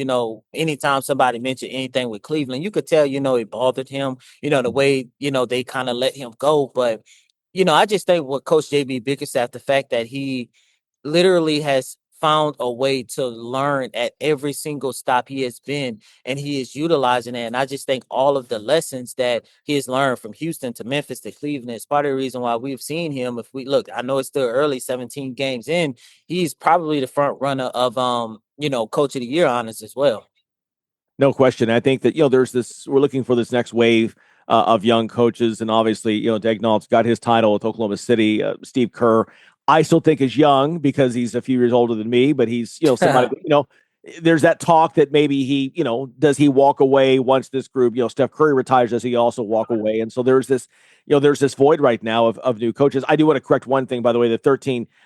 anytime somebody mentioned anything with Cleveland, you could tell, it bothered him, the way, they kind of let him go. But, I just think with Coach JB Bickerstaff, the fact that he literally has found a way to learn at every single stop he has been, and he is utilizing it. And I just think all of the lessons that he has learned from Houston to Memphis to Cleveland is part of the reason why we've seen him. If we look, I know it's still early, 17 games in, he's probably the front runner of coach of the year honors as well.
No question. I think that, we're looking for this next wave of young coaches. And obviously, Daigneault's got his title with Oklahoma City. Steve Kerr, I still think is young because he's a few years older than me, but he's, somebody, there's that talk that maybe he, does he walk away once this group, Steph Curry retires, does he also walk away? And so there's this void right now of new coaches. I do want to correct one thing, by the way,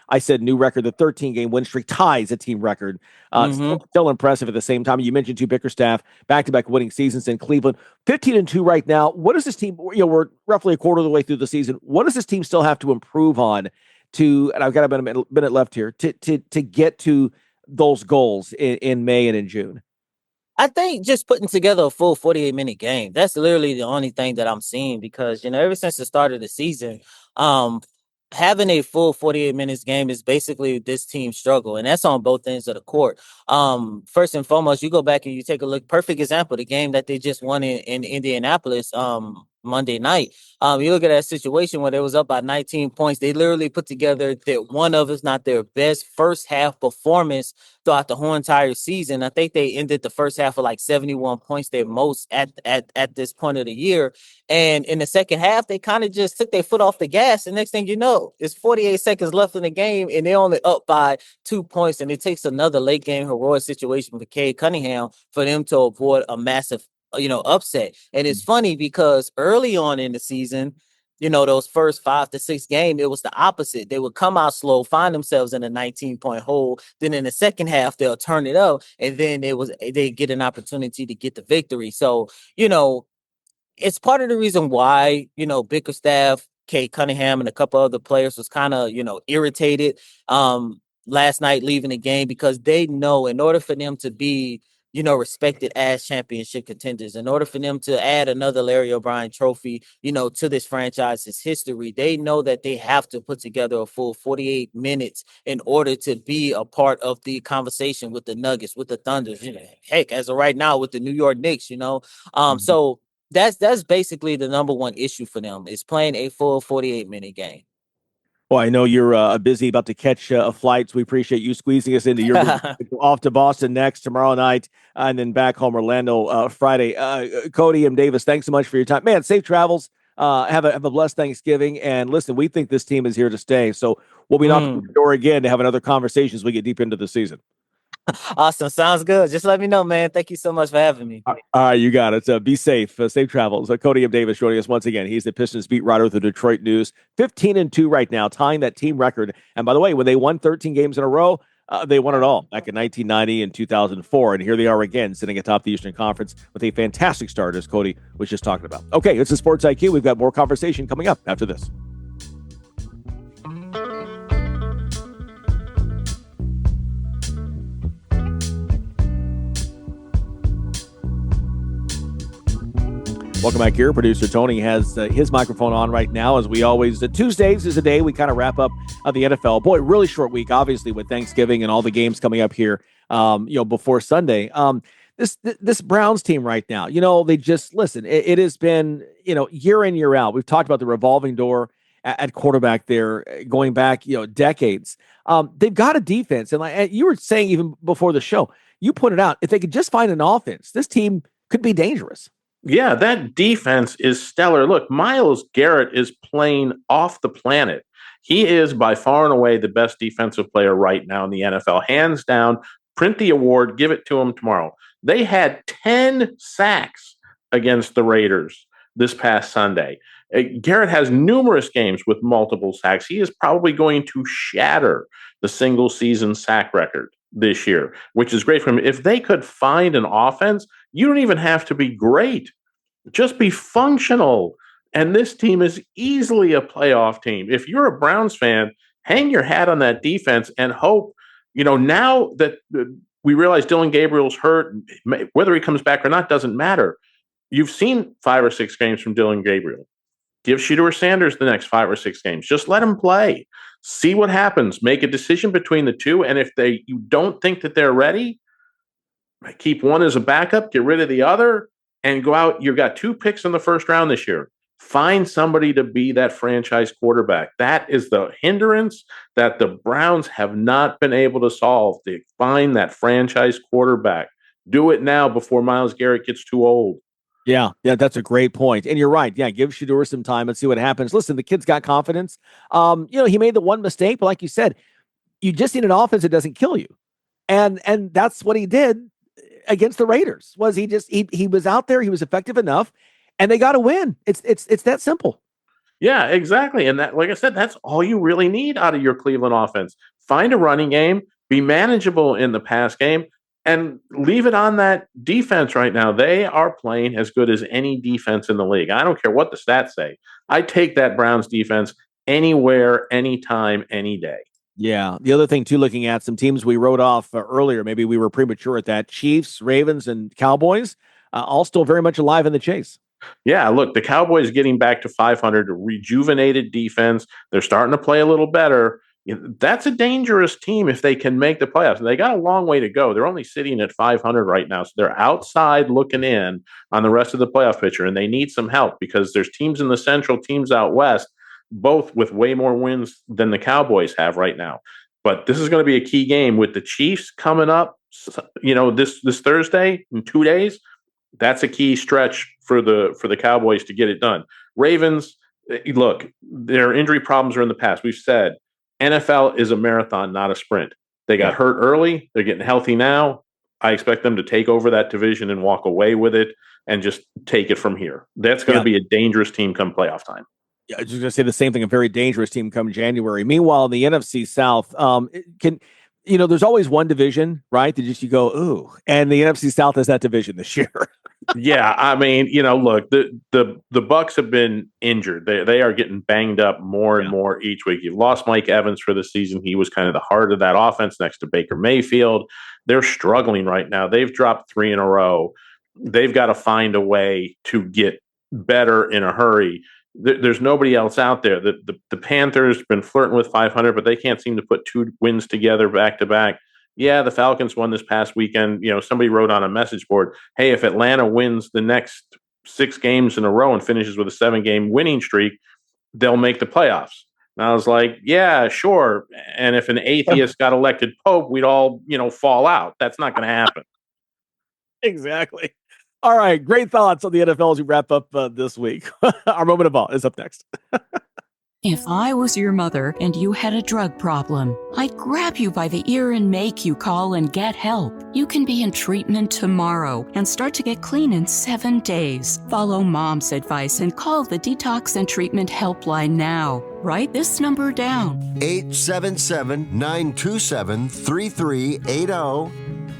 I said new record, the 13-game win streak ties a team record. Still impressive at the same time. You mentioned two Bickerstaff, back-to-back winning seasons in Cleveland, 15-2 right now. What does this team, we're roughly a quarter of the way through the season. What does this team still have to improve on and I've got about a minute left here to get to those goals in May and in June?
I think just putting together a full 48-minute game, that's literally the only thing that I'm seeing because, ever since the start of the season, having a full 48 minutes game is basically this team's struggle, and that's on both ends of the court. First and foremost, you go back and you take a look, perfect example, the game that they just won in Indianapolis Monday night. You look at that situation where they was up by 19 points. They literally put together that one of, if not their best first half performance throughout the whole entire season. I think they ended the first half with like 71 points, their most at this point of the year. And in the second half, they kind of just took their foot off the gas. And next thing you know, it's 48 seconds left in the game, and they're only up by 2 points. And it takes another late game heroic situation for Cade Cunningham for them to avoid a massive upset. And it's funny because early on in the season, those first 5 to 6 games, it was the opposite. They would come out slow, find themselves in a 19-point hole. Then in the second half, they'll turn it up, and then they get an opportunity to get the victory. So, it's part of the reason why, Bickerstaff, Kate Cunningham, and a couple other players was kind of, irritated last night leaving the game, because they know in order for them to be, respected as championship contenders, in order for them to add another Larry O'Brien trophy, to this franchise's history, they know that they have to put together a full 48 minutes in order to be a part of the conversation with the Nuggets, with the Thunders, heck, as of right now with the New York Knicks, so that's basically the number one issue for them, is playing a full 48-minute game.
Well, I know you're busy about to catch a flight, so we appreciate you squeezing us into your off to Boston next tomorrow night, and then back home Orlando Friday. Cody and Davis, thanks so much for your time, man. Safe travels. Have a blessed Thanksgiving, and listen, we think this team is here to stay, so we'll be knocking on the door again to have another conversation as we get deep into the season.
Awesome. Sounds good. Just let me know, man. Thank you so much for having me.
All right, you got it. Be safe. Safe travels. Cody M. Davis joining us once again. He's the Pistons beat writer with the Detroit News. 15-2 right now, tying that team record. And by the way, when they won 13 games in a row, they won it all back in 1990 and 2004. And here they are again, sitting atop the Eastern Conference with a fantastic start, as Cody was just talking about. Okay, it's the Sports IQ. We've got more conversation coming up after this. Welcome back here. Producer Tony has his microphone on right now, as we always. Tuesdays is a day we kind of wrap up the NFL. Boy, really short week, obviously, with Thanksgiving and all the games coming up here, before Sunday. This Browns team right now, they just listen. It has been, year in, year out. We've talked about the revolving door at quarterback there, going back, decades. They've got a defense, and like you were saying even before the show, you put it out. If they could just find an offense, this team could be dangerous.
Yeah, that defense is stellar. Look, Myles Garrett is playing off the planet. He is by far and away the best defensive player right now in the NFL. Hands down, print the award, give it to him tomorrow. They had 10 sacks against the Raiders this past Sunday. Garrett has numerous games with multiple sacks. He is probably going to shatter the single season sack record this year, which is great for him. If they could find an offense, you don't even have to be great. Just be functional. And this team is easily a playoff team. If you're a Browns fan, hang your hat on that defense and hope, now that we realize Dylan Gabriel's hurt, whether he comes back or not doesn't matter. You've seen 5 or 6 games from Dylan Gabriel. Give Shedeur Sanders the next 5 or 6 games. Just let him play. See what happens. Make a decision between the two. And if you don't think that they're ready, keep one as a backup, get rid of the other, and go out. You've got 2 picks in the first round this year. Find somebody to be that franchise quarterback. That is the hindrance that the Browns have not been able to solve. They find that franchise quarterback. Do it now before Myles Garrett gets too old.
Yeah, that's a great point. And you're right. Yeah, give Shedeur some time and see what happens. Listen, the kid's got confidence. He made the one mistake, but like you said, you just need an offense that doesn't kill you. And that's what he did against the Raiders. Was he was out there, he was effective enough, and they got to win. It's that simple.
Yeah, exactly. And that, like I said, that's all you really need out of your Cleveland offense. Find a running game, be manageable in the pass game, and leave it on that defense right now. They are playing as good as any defense in the league. I don't care what the stats say. I take that Browns defense anywhere, anytime, any day.
Yeah. The other thing, too, looking at some teams we wrote off earlier, maybe we were premature at that, Chiefs, Ravens, and Cowboys, all still very much alive in the chase.
Yeah, look, the Cowboys getting back to 500, rejuvenated defense. They're starting to play a little better. That's a dangerous team if they can make the playoffs. They got a long way to go. They're only sitting at 500 right now, so they're outside looking in on the rest of the playoff picture, and they need some help because there's teams in the Central, teams out West, both with way more wins than the Cowboys have right now. But this is going to be a key game with the Chiefs coming up, this Thursday in 2 days. That's a key stretch for the Cowboys to get it done. Ravens, look, their injury problems are in the past. We've said NFL is a marathon, not a sprint. They got hurt early. They're getting healthy now. I expect them to take over that division and walk away with it and just take it from here. That's going to be a dangerous team come playoff time.
Yeah, I was just going to say the same thing. A very dangerous team come January. Meanwhile, in the NFC South, there's always one division, right? That just you go, ooh, and the NFC South is that division this year.
Yeah, I mean, look, the Bucs have been injured. They are getting banged up more and more each week. You've lost Mike Evans for the season. He was kind of the heart of that offense next to Baker Mayfield. They're struggling right now. They've dropped 3 in a row. They've got to find a way to get better in a hurry. There's nobody else out there. The Panthers been flirting with 500, but they can't seem to put 2 wins together back to back. Yeah, the Falcons won this past weekend. Somebody wrote on a message board, hey, if Atlanta wins the next 6 games in a row and finishes with a 7-game winning streak, they'll make the playoffs. And I was like, yeah, sure. And if an atheist got elected pope, we'd all, fall out. That's not going to happen.
Exactly. All right. Great thoughts on the NFL as we wrap up this week. Our moment of awe is up next.
If I was your mother and you had a drug problem, I'd grab you by the ear and make you call and get help. You can be in treatment tomorrow and start to get clean in 7 days. Follow Mom's advice and call the Detox and Treatment Helpline now. Write this number down.
877-927-3380.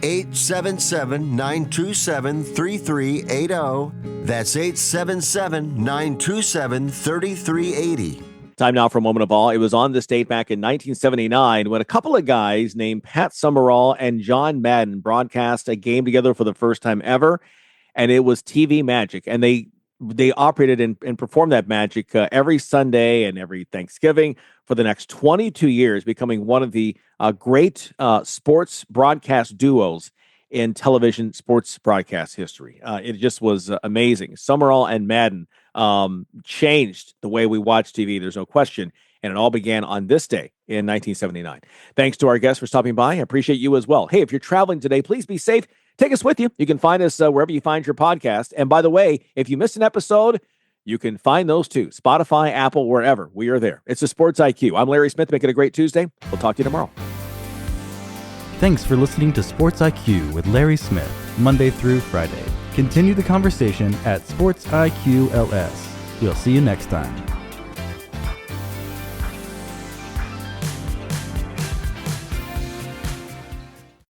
877-927-3380. That's 877-927-3380.
Time now for a moment of awe. It was on this date back in 1979 when a couple of guys named Pat Summerall and John Madden broadcast a game together for the first time ever, and it was TV magic. And they operated and performed that magic every Sunday and every Thanksgiving for the next 22 years, becoming one of the great sports broadcast duos in television sports broadcast history. It just was amazing. Summerall and Madden changed the way we watch TV. There's no question. And it all began on this day in 1979. Thanks to our guests for stopping by. I appreciate you as well. Hey, if you're traveling today, please be safe. Take us with you. You can find us wherever you find your podcast. And by the way, if you missed an episode, you can find those too. Spotify, Apple, wherever. We are there. It's the Sports IQ. I'm Larry Smith. Make it a great Tuesday. We'll talk to you tomorrow.
Thanks for listening to Sports IQ with Larry Smith, Monday through Friday. Continue the conversation at Sports IQ LS. We'll see you next time.